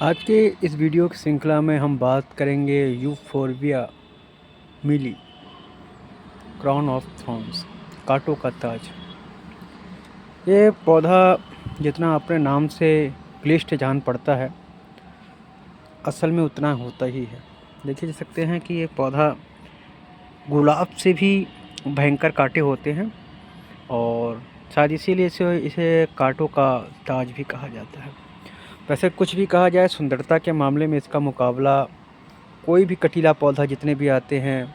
आज के इस वीडियो की श्रृंखला में हम बात करेंगे Euphorbia milii, crown of thorns, कांटों का ताज। ये पौधा जितना अपने नाम से क्लिष्ट जान पड़ता है, असल में उतना होता ही है। देखिए जा सकते हैं कि ये पौधा गुलाब से भी भयंकर कांटे होते हैं और शायद इसीलिए इसे कांटों का ताज भी कहा जाता है। वैसे कुछ भी कहा जाए, सुंदरता के मामले में इसका मुकाबला कोई भी कटीला पौधा जितने भी आते हैं,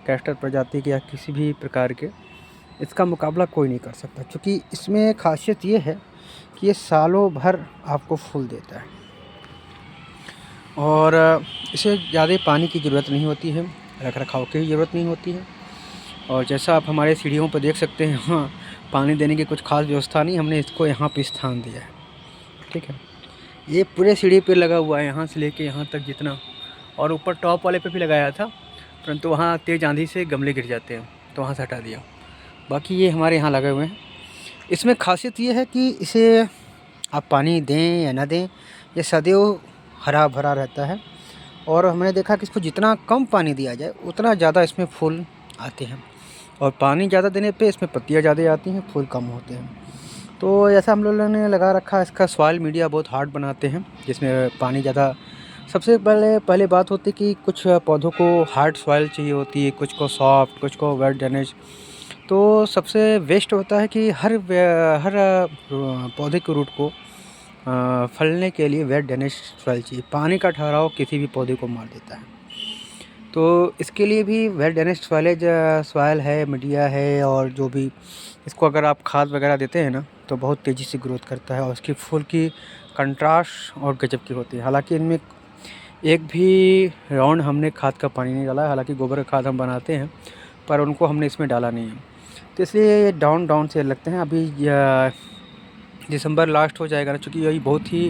कैस्टर प्रजाति के या किसी भी प्रकार के, इसका मुकाबला कोई नहीं कर सकता। क्योंकि इसमें खासियत ये है कि ये सालों भर आपको फूल देता है और इसे ज़्यादा पानी की ज़रूरत नहीं होती है, रख रखाव की ज़रूरत नहीं होती है। और जैसा आप हमारे सीढ़ियों पर देख सकते हैं, हाँ, पानी देने की कुछ खास व्यवस्था नहीं, हमने इसको यहाँ पे स्थान दिया है। ठीक है, ये पूरे सीढ़ी पे लगा हुआ है, यहाँ से लेके यहाँ तक जितना, और ऊपर टॉप वाले पे भी लगाया था, परंतु वहाँ तेज़ आंधी से गमले गिर जाते हैं तो वहाँ से हटा दिया। बाकी ये हमारे यहाँ लगे हुए हैं। इसमें खासियत ये है कि इसे आप पानी दें या ना दें, ये सदैव हरा भरा रहता है। और हमने देखा कि इसको जितना कम पानी दिया जाए उतना ज़्यादा इसमें फूल आते हैं, और पानी ज़्यादा देने पे इसमें पत्तियाँ ज़्यादा आती हैं, फूल कम होते हैं। तो ऐसा हम लोगों ने लगा रखा है। इसका सॉइल मीडिया बहुत हार्ड बनाते हैं, जिसमें पानी ज़्यादा, सबसे पहले बात होती है कि कुछ पौधों को हार्ड सॉइल चाहिए होती है, कुछ को सॉफ्ट, कुछ को वेट ड्रेनेज। तो सबसे बेस्ट होता है कि हर पौधे के रूट को फैलने के लिए वेट ड्रेनेज सॉइल चाहिए। पानी का ठहराव किसी भी पौधे को मार देता है, तो इसके लिए भी वेट ड्रेनेज सॉइल है, मीडिया है, और जो भी इसको अगर आप खाद वगैरह देते हैं ना, तो बहुत तेज़ी से ग्रोथ करता है और उसकी फूल की कंट्रास्ट और गजब की होती है। हालांकि इनमें एक भी राउंड हमने खाद का पानी नहीं डाला है, हालांकि गोबर का खाद हम बनाते हैं, पर उनको हमने इसमें डाला नहीं है, तो इसलिए ये डाउन से लगते हैं। अभी दिसंबर लास्ट हो जाएगा ना, चूँकि यही बहुत ही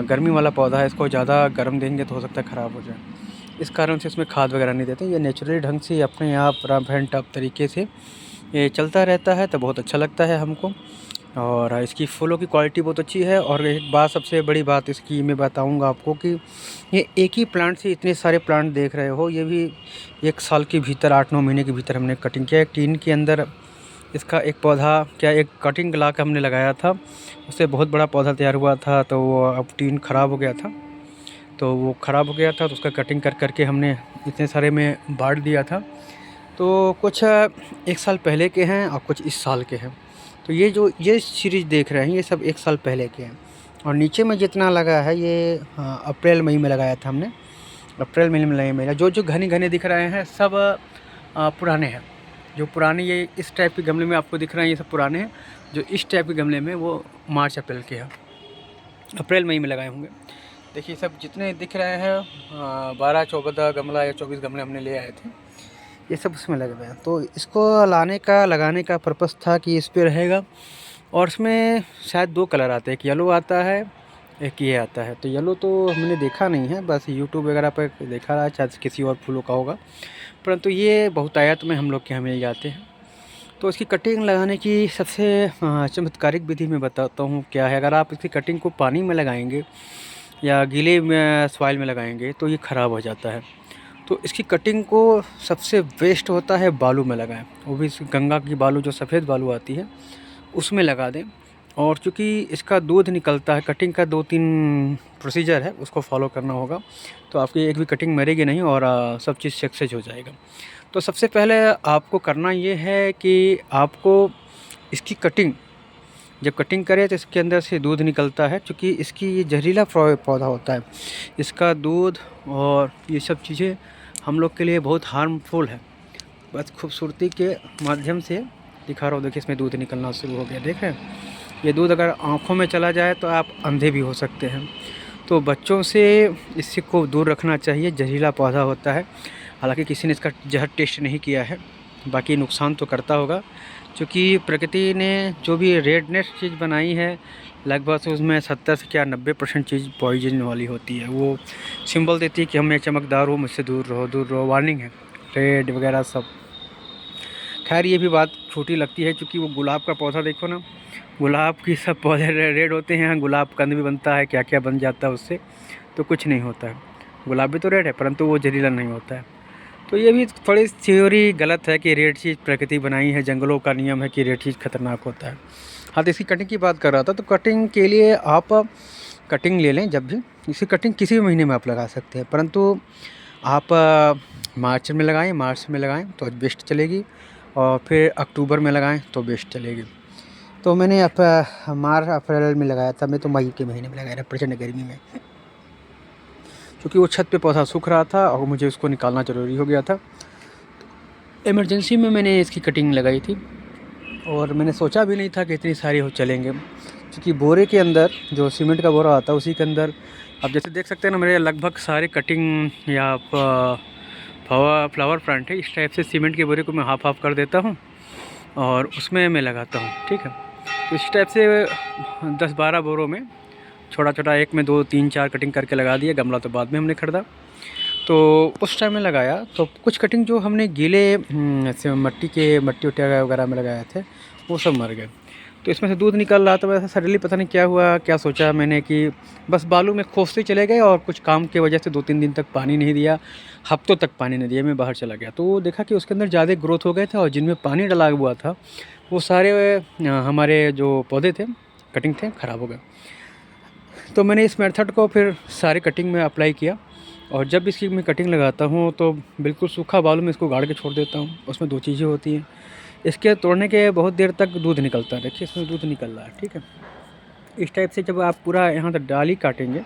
गर्मी वाला पौधा है, इसको ज़्यादा गर्म देंगे तो हो सकता है ख़राब हो जाए। इस कारण से इसमें खाद वगैरह नहीं देते। ये नेचुरली ढंग से अपने आप रफ एंड टफ तरीके से ये चलता रहता है, तो बहुत अच्छा लगता है हमको। और इसकी फूलों की क्वालिटी बहुत अच्छी है। और एक बात, सबसे बड़ी बात इसकी मैं बताऊंगा आपको कि ये एक ही प्लांट से इतने सारे प्लांट देख रहे हो, ये भी 1 साल के भीतर, 8-9 महीने के भीतर हमने कटिंग किया। एक टीन के अंदर इसका एक पौधा, क्या एक कटिंग ला के हमने लगाया था, उससे बहुत बड़ा पौधा तैयार हुआ था। तो वो अब टीन ख़राब हो गया था, तो उसका कटिंग करके हमने इतने सारे में बांट दिया था। तो कुछ 1 साल पहले के हैं और कुछ इस साल के हैं। तो ये सीरीज़ देख रहे हैं, ये सब 1 साल पहले के हैं। और नीचे में जितना लगा है ये, हाँ, अप्रैल मई में लगाया था हमने। अप्रैल मई में लगा। जो घने घने दिख रहे हैं सब पुराने हैं। जो पुराने ये इस टाइप के गमले में आपको दिख रहे हैं, ये सब पुराने हैं। जो इस टाइप के गमले में वो मार्च अप्रैल के हैं, अप्रैल मई में लगाए होंगे। देखिए सब जितने दिख रहे हैं 12-14 गमला या 24 गमले हमने ले आए थे, ये सब उसमें लगे हुए हैं। तो इसको लगाने का पर्पस था कि इस पे रहेगा। और इसमें शायद 2 कलर आते हैं, एक येलो आता है, एक ये आता है। तो येलो तो हमने देखा नहीं है, बस यूट्यूब वगैरह पर देखा रहा है, शायद किसी और फूलों का होगा, परंतु ये बहुतायत में हम लोग के यहाँ मिल जाते हैं। तो इसकी कटिंग लगाने की सबसे चमत्कारिक विधि मैं बताता हूँ क्या है। अगर आप इसकी कटिंग को पानी में लगाएंगे या गीले में सॉइल में लगाएंगे तो ये ख़राब हो जाता है। तो इसकी कटिंग को सबसे बेस्ट होता है बालू में लगाएं, वो भी गंगा की बालू, जो सफ़ेद बालू आती है, उसमें लगा दें। और चूँकि इसका दूध निकलता है, कटिंग का 2-3 प्रोसीजर है, उसको फॉलो करना होगा, तो आपकी एक भी कटिंग मरेगी नहीं और सब चीज़ सक्सेस हो जाएगा। तो सबसे पहले आपको करना ये है कि आपको इसकी कटिंग जब कटिंग करें तो इसके अंदर से दूध निकलता है, क्योंकि इसकी ये जहरीला पौधा होता है। इसका दूध और ये सब चीज़ें हम लोग के लिए बहुत हार्मफुल है। बस खूबसूरती के माध्यम से दिखा रहा हूँ। देखिए इसमें दूध निकलना शुरू हो गया, देख रहे हैं। ये दूध अगर आँखों में चला जाए तो आप अंधे भी हो सकते हैं। तो बच्चों से इसी को दूर रखना चाहिए, जहरीला पौधा होता है। हालांकि किसी ने इसका जहर टेस्ट नहीं किया है, बाकी नुकसान तो करता होगा, क्योंकि प्रकृति ने जो भी रेडनेस चीज़ बनाई है, लगभग उसमें 70 से क्या 90% चीज़ पॉइजन वाली होती है। वो सिंबल देती है कि हमें चमकदार हो, मुझसे दूर रहो, वार्निंग है, रेड वगैरह सब। खैर ये भी बात छोटी लगती है, क्योंकि वो गुलाब का पौधा देखो ना, गुलाब की सब पौधे रेड होते हैं, गुलाब कंद भी बनता है, क्या क्या बन जाता है उससे, तो कुछ नहीं होता है। गुलाब भी तो रेड है परंतु वो जहरीला नहीं होता है। तो ये भी थोड़ी थ्योरी गलत है कि रेड चीज़ प्रकृति बनाई है, जंगलों का नियम है कि रेड चीज़ खतरनाक होता है। हाँ, तो इसकी कटिंग की बात कर रहा था, तो कटिंग के लिए आप कटिंग ले लें जब भी। इसी कटिंग किसी भी महीने में आप लगा सकते हैं, परंतु आप मार्च में लगाएं तो बेस्ट चलेगी, और फिर अक्टूबर में लगाएं तो बेस्ट चलेगी। तो मैंने मार्च अप्रैल में लगाया था, मैं तो मई के महीने में लगाया था प्रचंड गर्मी में, क्योंकि वो छत पे पौधा सूख रहा था और मुझे उसको निकालना ज़रूरी हो गया था। इमरजेंसी में मैंने इसकी कटिंग लगाई थी, और मैंने सोचा भी नहीं था कि इतनी सारी हो चलेंगे, क्योंकि बोरे के अंदर जो सीमेंट का बोरा आता है उसी के अंदर आप जैसे देख सकते हैं ना, मेरे लगभग सारे कटिंग या फ्लावर प्लांट है। इस टाइप से सीमेंट के बोरे को मैं हाफ कर देता हूँ और उसमें मैं लगाता हूँ, ठीक है। तो इस टाइप से 10-12 बोरों में छोटा छोटा, एक में 2-3-4 कटिंग करके लगा दिया। गमला तो बाद में हमने ख़रीदा, तो उस टाइम में लगाया। तो कुछ कटिंग जो हमने गीले ऐसे मट्टी वगैरह में लगाए थे वो सब मर गए। तो इसमें से दूध निकल रहा था, वैसे सडनली पता नहीं क्या हुआ, क्या सोचा मैंने कि बस बालू में खोसते चले गए, और कुछ काम की वजह से 2-3 दिन तक पानी नहीं दिया, हफ्तों तक पानी नहीं दिया। मैं बाहर चला गया तो देखा कि उसके अंदर ज़्यादा ग्रोथ हो गए थे, और जिनमें पानी डला हुआ था वो सारे हमारे जो पौधे थे, कटिंग थे, ख़राब हो गए। तो मैंने इस मेथड को फिर सारे कटिंग में अप्लाई किया, और जब इसकी मैं कटिंग लगाता हूँ तो बिल्कुल सूखा बालू में इसको गाड़ के छोड़ देता हूँ। उसमें 2 चीज़ें होती हैं, इसके तोड़ने के बहुत देर तक दूध निकलता है। देखिए इसमें दूध निकल रहा है, ठीक है। इस टाइप से जब आप पूरा यहाँ तक डाली काटेंगे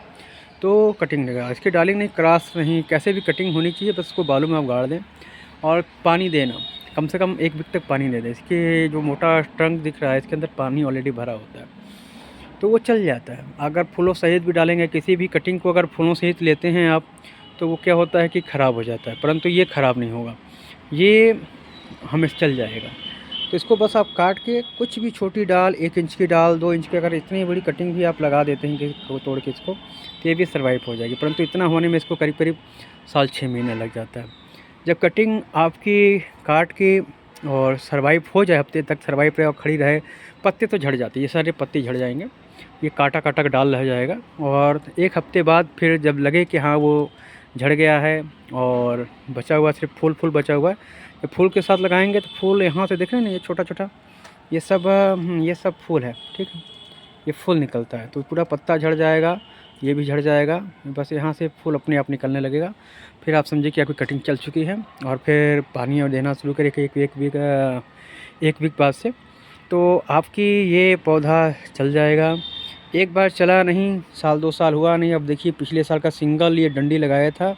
तो कटिंग लगा, इसकी डालिंग नहीं, क्रॉस नहीं, कैसे भी कटिंग होनी चाहिए, बस इसको बालू में आप गाड़ दें और पानी देना, कम से कम 1 वीक तक पानी दे दें। इसके जो मोटा ट्रंक दिख रहा है इसके अंदर पानी ऑलरेडी भरा होता है, तो वो चल जाता है। अगर फूलों सहित भी डालेंगे, किसी भी कटिंग को अगर फूलों सहित लेते हैं आप, तो वो क्या होता है कि ख़राब हो जाता है, परंतु ये ख़राब नहीं होगा, ये हमेशा चल जाएगा। तो इसको बस आप काट के कुछ भी छोटी डाल, 1 इंच की डाल, 2 इंच की, अगर इतनी बड़ी कटिंग भी आप लगा देते हैं कि तोड़ के इसको, तो ये भी सर्वाइव हो जाएगी। परंतु इतना होने में इसको करीब 6 महीने लग जाता है। जब कटिंग आपकी काट के और सर्वाइव हो जाए, हफ्ते तक सर्वाइव रहे और खड़ी रहे, पत्ते तो झड़ जाते हैं, ये सारे पत्ते झड़ जाएंगे, ये काटा का डाल रह जाएगा। और 1 हफ्ते बाद फिर जब लगे कि हाँ वो झड़ गया है और बचा हुआ सिर्फ फूल बचा हुआ है, तो फूल के साथ लगाएंगे तो फूल यहाँ से देख रहे हैं ना, ये छोटा छोटा ये सब फूल है, ठीक है। ये फूल निकलता है तो पूरा पत्ता झड़ जाएगा, ये भी झड़ जाएगा, बस यहाँ से फूल अपने आप निकलने लगेगा। फिर आप समझिए कि आपकी कटिंग चल चुकी है, और फिर पानी और देना शुरू करें एक वीक बाद से, तो आपकी ये पौधा चल जाएगा। एक बार चला नहीं, साल 2 साल हुआ नहीं। अब देखिए पिछले साल का सिंगल ये डंडी लगाया था,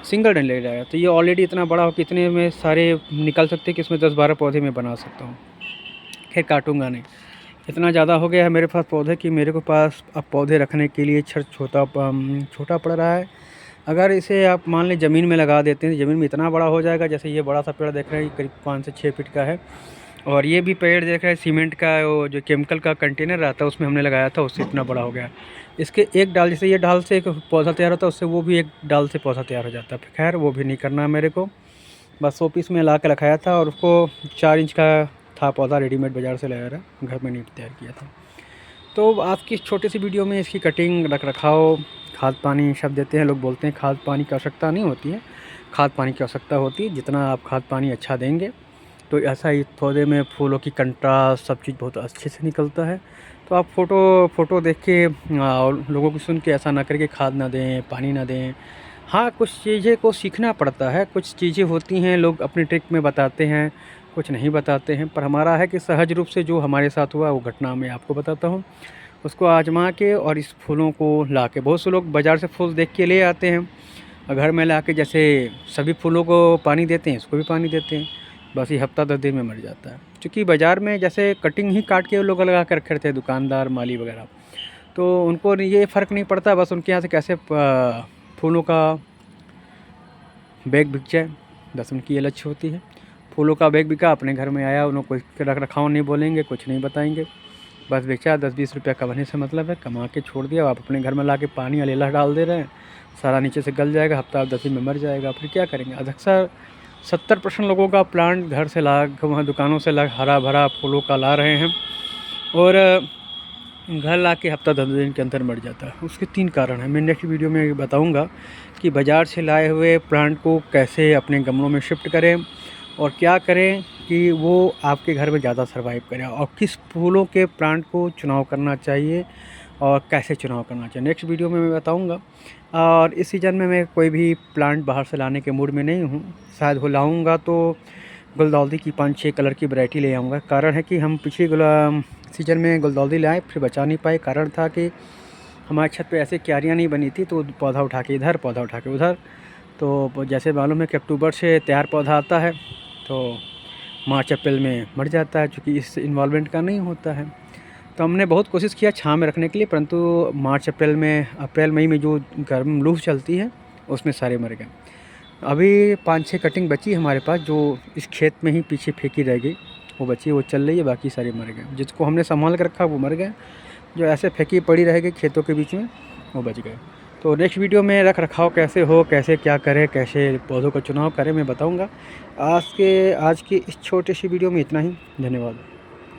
सिंगल डंडी लगाया, तो ये ऑलरेडी इतना बड़ा हो, कितने में सारे निकल सकते हैं कि इसमें 10-12 पौधे मैं बना सकता हूँ। खैर काटूँगा नहीं, इतना ज़्यादा हो गया है मेरे पास पौधे कि मेरे को पास अब पौधे रखने के लिए छोटा पड़ रहा है। अगर इसे आप मान लें ज़मीन में लगा देते हैं, ज़मीन में इतना बड़ा हो जाएगा। जैसे ये बड़ा सा पेड़ देख रहे हैं, करीब 5 से 6 फीट का है, और ये भी पेड़ देख रहे हैं सीमेंट का, वो जो केमिकल का कंटेनर रहता है उसमें हमने लगाया था, उससे इतना बड़ा हो गया। इसके एक डाल, जैसे ये डाल से एक पौधा तैयार होता है, उससे वो भी एक डाल से पौधा तैयार हो जाता है। खैर वो भी नहीं करना है मेरे को, बस 100 पीस में ला के रखाया था, और उसको 4 इंच का था पौधा, रेडीमेड बाज़ार से लाया था, घर में नहीं तैयार किया था। तो आपकी छोटी सी वीडियो में इसकी कटिंग, रख रखाव, खाद पानी सब देते हैं। लोग बोलते हैं खाद पानी की आवश्यकता नहीं होती है, खाद पानी की आवश्यकता होती है। जितना आप खाद पानी अच्छा देंगे तो ऐसा ही पौधे में फूलों की कंट्रास्ट सब चीज़ बहुत अच्छे से निकलता है। तो आप फ़ोटो देख के और लोगों की सुन के ऐसा ना करके खाद ना दें, पानी ना दें। हाँ, कुछ चीज़ें को सीखना पड़ता है, कुछ चीज़ें होती हैं लोग अपनी ट्रिक में बताते हैं, कुछ नहीं बताते हैं, पर हमारा है कि सहज रूप से जो हमारे साथ हुआ वो घटना मैं आपको बताता हूँ, उसको आजमा के और इस फूलों को ला के। बहुत से लोग बाज़ार से फूल देख के ले आते हैं और घर में ला के जैसे सभी फूलों को पानी देते हैं, इसको भी पानी देते हैं, बस ये हफ्ता 10 दिन में मर जाता है। क्योंकि बाज़ार में जैसे कटिंग ही काट के लोग लगा कर रखे रहते हैं, दुकानदार, माली वगैरह, तो उनको ये फ़र्क नहीं पड़ता, बस उनके यहाँ से कैसे फूलों का बैग बिक जाए, बस उनकी ये लक्ष्य होती है। फूलों का बैग बिका, अपने घर में आया, उन्होंने कोई रख रखाव नहीं बोलेंगे, कुछ नहीं बताएंगे, बस बेचा, 10-20 रुपया कमाने से मतलब है, कमा के छोड़ दिया। आप अपने घर में ला के पानी अलेला डाल दे रहे हैं, सारा नीचे से गल जाएगा, हफ्ता 10 दिन में मर जाएगा, फिर क्या करेंगे। अक्सर 70% लोगों का प्लांट घर से ला, वहाँ दुकानों से ला, हरा भरा फूलों का ला रहे हैं, और घर ला के हफ्ता 10 दिन के अंदर मर जाता है। उसके 3 कारण हैं। मैं नेक्स्ट वीडियो में बताऊंगा कि बाज़ार से लाए हुए प्लांट को कैसे अपने गमलों में शिफ्ट करें और क्या करें कि वो आपके घर में ज़्यादा सर्वाइव करें, और किस फूलों के प्लांट को चुनाव करना चाहिए और कैसे चुनाव करना चाहिए, नेक्स्ट वीडियो में मैं बताऊंगा। और इस सीज़न में मैं कोई भी प्लांट बाहर से लाने के मूड में नहीं हूँ। शायद वो लाऊँगा तो गुलदाउदी की 5-6 कलर की वैरायटी ले आऊँगा। कारण है कि हम पिछले सीज़न में गुलदाउदी लाए, फिर बचा नहीं पाए। कारण था कि हमारी छत पे ऐसे क्यारियाँ नहीं बनी थी, तो पौधा उठा के इधर, पौधा उठा के उधर। तो जैसे मालूम है कि अक्टूबर से तैयार पौधा आता है तो मार्च अप्रैल में मर जाता है, चूँकि इस इन्वॉल्वमेंट का नहीं होता है। तो हमने बहुत कोशिश किया छाँव में रखने के लिए, परंतु मार्च अप्रैल मई में जो गर्म लू चलती है उसमें सारे मर गए। अभी 5-6 कटिंग बची हमारे पास, जो इस खेत में ही पीछे फेंकी रह गई, वो बची, वो चल रही है, बाकी सारे मर गए। जिसको हमने संभाल के रखा वो मर गए, जो ऐसे फेंकी पड़ी रह गई खेतों के बीच में वो बच गए। तो नेक्स्ट वीडियो में रख रखाव कैसे हो, कैसे क्या करें, कैसे पौधों का चुनाव करें, मैं बताऊंगा। आज की इस छोटी सी वीडियो में इतना ही। धन्यवाद।